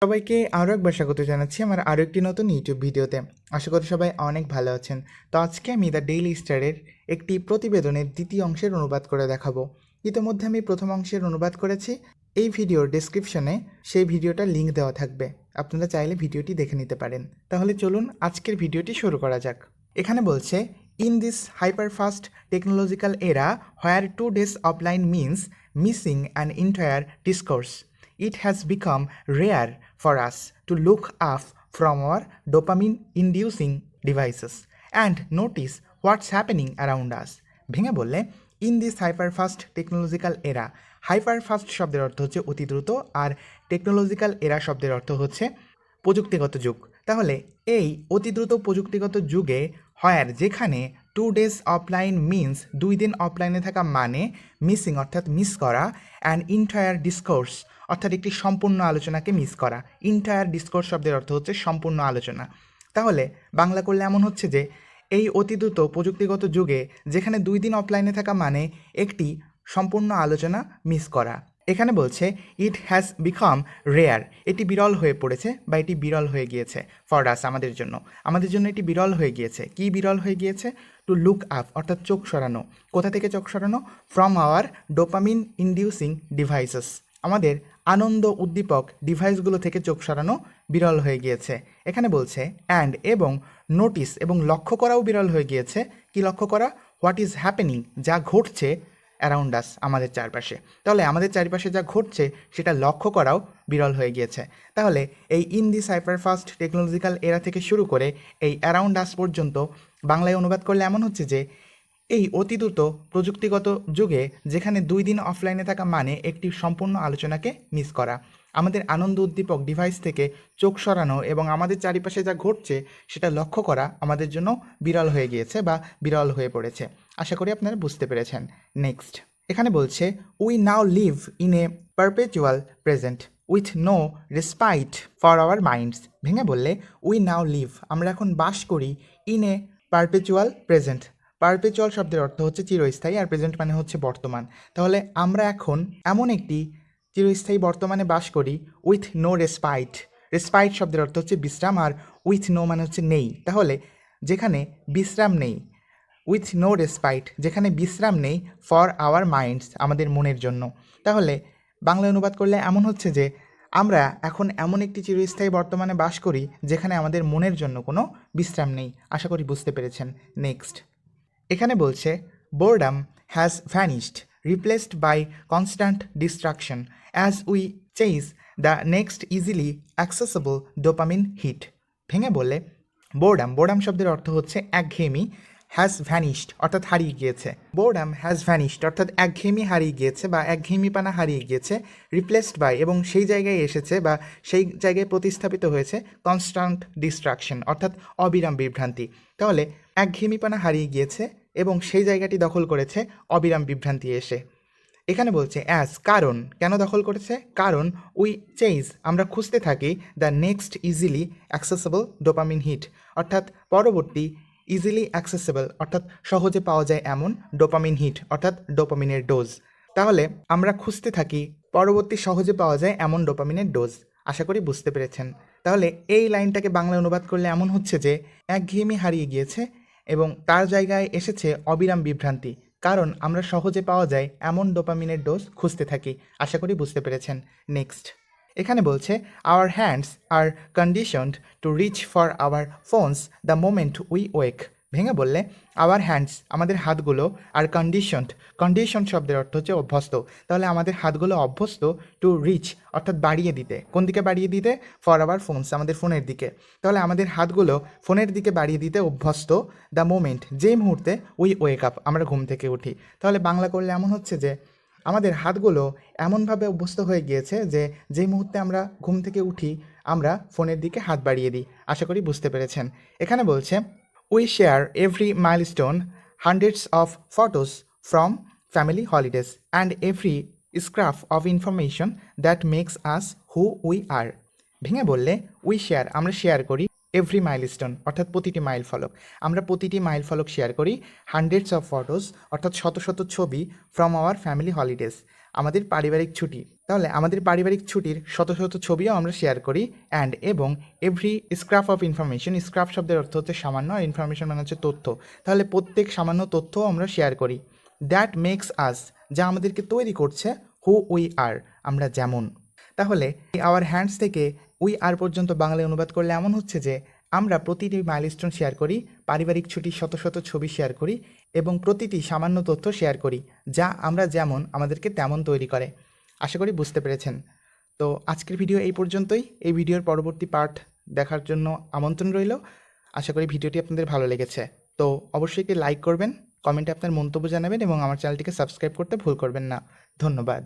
সবাইকে আরও একবার স্বাগত জানাচ্ছি আমার আরও একটি নতুন ইউটিউব ভিডিওতে। আশা করি সবাই অনেক ভালো আছেন। তো আজকে আমি দ্য ডেইলি স্টারের একটি প্রতিবেদনের দ্বিতীয় অংশের অনুবাদ করে দেখাবো। ইতিমধ্যে আমি প্রথম অংশের অনুবাদ করেছি। এই ভিডিওর ডেসক্রিপশনে সেই ভিডিওটার লিঙ্ক দেওয়া থাকবে, আপনারা চাইলে ভিডিওটি দেখে নিতে পারেন। তাহলে চলুন আজকের ভিডিওটি শুরু করা যাক। এখানে বলছে, in this hyper fast technological এরা হোয়ার 2 days offline means missing an entire discourse, it has become rare for us to look up from our dopamine-inducing devices and notice what's happening around us. ভেঙে বললে, in this hyper fast technological এরা, hyper fast শব্দের অর্থ হচ্ছে অতি দ্রুত, আর technological এরা শব্দের অর্থ হচ্ছে প্রযুক্তিগত যুগ। তাহলে এই অতি দ্রুত প্রযুক্তিগত যুগে হয় যেখানে 2 days অফলাইন মিনস 2 দিন অফলাইনে থাকা মানে মিসিং অর্থাৎ মিস করা, অ্যান্ড ইন্টায়ার ডিসকোর্স অর্থাৎ একটি সম্পূর্ণ আলোচনাকে মিস করা। ইন্টায়ার ডিসকোর্স শব্দের অর্থ হচ্ছে সম্পূর্ণ আলোচনা। তাহলে বাংলা করলে এমন হচ্ছে যে এই অতি দ্রুত প্রযুক্তিগত যুগে যেখানে 2 দিন অফলাইনে থাকা মানে একটি সম্পূর্ণ আলোচনা মিস করা। এখানে বলছে ইট হ্যাজ বিকাম রেয়ার, এটি বিরল হয়ে পড়েছে বা এটি বিরল হয়ে গিয়েছে ফর আস, আমাদের জন্য এটি বিরল হয়ে গিয়েছে। কি বিরল হয়ে গিয়েছে? টু লুক আপ অর্থাৎ চোখ সরানো। কোথা থেকে চোখ সরানো? From our dopamine inducing devices, আমাদের আনন্দ উদ্দীপক ডিভাইসগুলো থেকে চোখ সরানো বিরল হয়ে গিয়েছে। এখানে বলছে অ্যান্ড এবং নোটিস এবং লক্ষ্য করাও বিরল হয়ে গিয়েছে। কি লক্ষ্য করা? হোয়াট ইজ হ্যাপেনিং, যা ঘটছে অ্যারাউন্ড আস, আমাদের চারপাশে। তাহলে আমাদের চারপাশে যা ঘটছে সেটা লক্ষ্য করাও বিরল হয়ে গিয়েছে। তাহলে এই in this hyper fast technological এরা থেকে শুরু করে এই অ্যারাউন্ড আস পর্যন্ত বাংলায় অনুবাদ করলে এমন হচ্ছে যে এই অতি দ্রুত প্রযুক্তিগত যুগে যেখানে 2 দিন অফলাইনে থাকা মানে একটি সম্পূর্ণ আলোচনাকে মিস করা, আমাদের আনন্দ উদ্দীপক ডিভাইস থেকে চোখ সরানো এবং আমাদের চারিপাশে যা ঘটছে সেটা লক্ষ্য করা আমাদের জন্য বিরল হয়ে গিয়েছে বা বিরল হয়ে পড়েছে। আশা করি আপনারা বুঝতে পেরেছেন। নেক্সট এখানে বলছে, we now live in a perpetual present with no respite for our minds. ভেঙে বললে, উই নাও লিভ, আমরা এখন বাস করি, in a perpetual present. Perpetual শব্দের অর্থ হচ্ছে চিরস্থায়ী, আর প্রেজেন্ট মানে হচ্ছে বর্তমান। তাহলে আমরা এখন এমন একটি চিরস্থায়ী বর্তমানে বাস করি, উইথ নো রেসপাইট। রেসপাইট শব্দের অর্থ হচ্ছে বিশ্রাম, আর উইথ নো মানে হচ্ছে নেই। তাহলে যেখানে বিশ্রাম নেই, উইথ নো রেসপাইট, যেখানে বিশ্রাম নেই, ফর আওয়ার মাইন্ডস, আমাদের মনের জন্য। তাহলে বাংলা অনুবাদ করলে এমন হচ্ছে যে আমরা এখন এমন একটি চিরস্থায়ী বর্তমানে বাস করি যেখানে আমাদের মনের জন্য কোনো বিশ্রাম নেই। আশা করি বুঝতে পেরেছেন। নেক্সট এখানে বলছে, boredom has vanished replaced by constant distraction as we chase the next easily accessible dopamine hit. ভেঙে বললে, বোরডাম শব্দের অর্থ হচ্ছে একঘেয়েমি, হ্যাজ ভ্যানিশড অর্থাৎ হারিয়ে গিয়েছে। বোরডাম হ্যাজ ভ্যানিশড অর্থাৎ একঘেয়েমি হারিয়ে গিয়েছে বা একঘেয়েমিপানা হারিয়ে গিয়েছে, রিপ্লেসড বাই এবং সেই জায়গায় এসেছে বা সেই জায়গায় প্রতিস্থাপিত হয়েছে কনস্ট্যান্ট ডিস্ট্রাকশন অর্থাৎ অবিরাম বিভ্রান্তি। তাহলে একঘেয়েমিপানা হারিয়ে গিয়েছে এবং সেই জায়গাটি দখল করেছে অবিরাম বিভ্রান্তি এসে। এখানে বলছে অ্যাজ, কারণ, কেন দখল করেছে? কারণ উই চেইজ, আমরা খুঁজতে থাকি, the next easily accessible dopamine hit অর্থাৎ পরবর্তী ইজিলি অ্যাক্সেসেবল অর্থাৎ সহজে পাওয়া যায় এমন ডোপামিন হিট অর্থাৎ ডোপামিনের ডোজ। তাহলে আমরা খুঁজতে থাকি পরবর্তী সহজে পাওয়া যায় এমন ডোপামিনের ডোজ। আশা করি বুঝতে পেরেছেন। তাহলে এই লাইনটাকে বাংলায় অনুবাদ করলে এমন হচ্ছে যে একঘেয়েমি হারিয়ে গিয়েছে এবং তার জায়গায় এসেছে অবিরাম বিভ্রান্তি, কারণ আমরা সহজে পাওয়া যায় এমন ডোপামিনের ডোজ খুঁজতে থাকি। আশা করি বুঝতে পেরেছেন। নেক্সট এখানে বলছে, hour hands R conditioned to reach for our phones the moment we ওয়েক। ভেঙে বললে, আওয়ার হ্যান্ডস, আমাদের হাতগুলো, আর কন্ডিশন শব্দের অর্থ হচ্ছে অভ্যস্ত। তাহলে আমাদের হাতগুলো অভ্যস্ত টু রিচ অর্থাৎ বাড়িয়ে দিতে। কোন দিকে বাড়িয়ে দিতে? ফর আওয়ার ফোনস, আমাদের ফোনের দিকে। তাহলে আমাদের হাতগুলো ফোনের দিকে বাড়িয়ে দিতে অভ্যস্ত, দ্য মোমেন্ট, যে মুহূর্তে উই ওয়েক আপ, আমরা ঘুম থেকে উঠি। তাহলে বাংলা করলে এমন হচ্ছে যে আমাদের হাতগুলো এমনভাবে অভ্যস্ত হয়ে গিয়েছে যে যেই মুহূর্তে আমরা ঘুম থেকে উঠি আমরা ফোনের দিকে হাত বাড়িয়ে দিই। আশা করি বুঝতে পেরেছেন। এখানে বলছে, we share every milestone, hundreds of photos from family holidays and every scrap of information that makes us who we are. ভেঙে বললে, উই শেয়ার, আমরা শেয়ার করি, এভরি মাইলস্টোন অর্থাৎ প্রতিটি মাইল ফলক, আমরা প্রতিটি মাইল ফলক শেয়ার করি, হান্ড্রেডস অফ ফটোস অর্থাৎ শত শত ছবি, ফ্রম আওয়ার ফ্যামিলি হলিডেজ, আমাদের পারিবারিক ছুটি, তাহলে আমাদের পারিবারিক ছুটির শত শত ছবিও আমরা শেয়ার করি। এবং every scrap of information, scrap শব্দের অর্থ হচ্ছে সামান্য, আর ইনফরমেশন মানে হচ্ছে তথ্য, তাহলে প্রত্যেক সামান্য তথ্যও আমরা শেয়ার করি। দ্যাট মেক্স আস, যা আমাদেরকে তৈরি করছে হু উই আর, আমরা যেমন। তাহলে আওয়ার হ্যান্ডস থেকে উই আর পর্যন্ত বাংলায় অনুবাদ করলে এমন হচ্ছে যে আমরা প্রতিটি মাইলস্টোন শেয়ার করি, পারিবারিক ছুটির শত শত ছবি শেয়ার করি এবং প্রতিটি সামান্য তথ্য শেয়ার করি, যা আমরা যেমন আমাদেরকে তেমন তৈরি করে। আশা করি বুঝতে পেরেছেন। তো আজকের ভিডিও এই পর্যন্তই। এই ভিডিওর পরবর্তী পার্ট দেখার জন্য আমন্ত্রণ রইল। আশা করি ভিডিওটি আপনাদের ভালো লেগেছে। তো অবশ্যই একটি লাইক করবেন, কমেন্টে আপনার মন্তব্য জানাবেন এবং আমার চ্যানেলটিকে সাবস্ক্রাইব করতে ভুল করবেন না। ধন্যবাদ।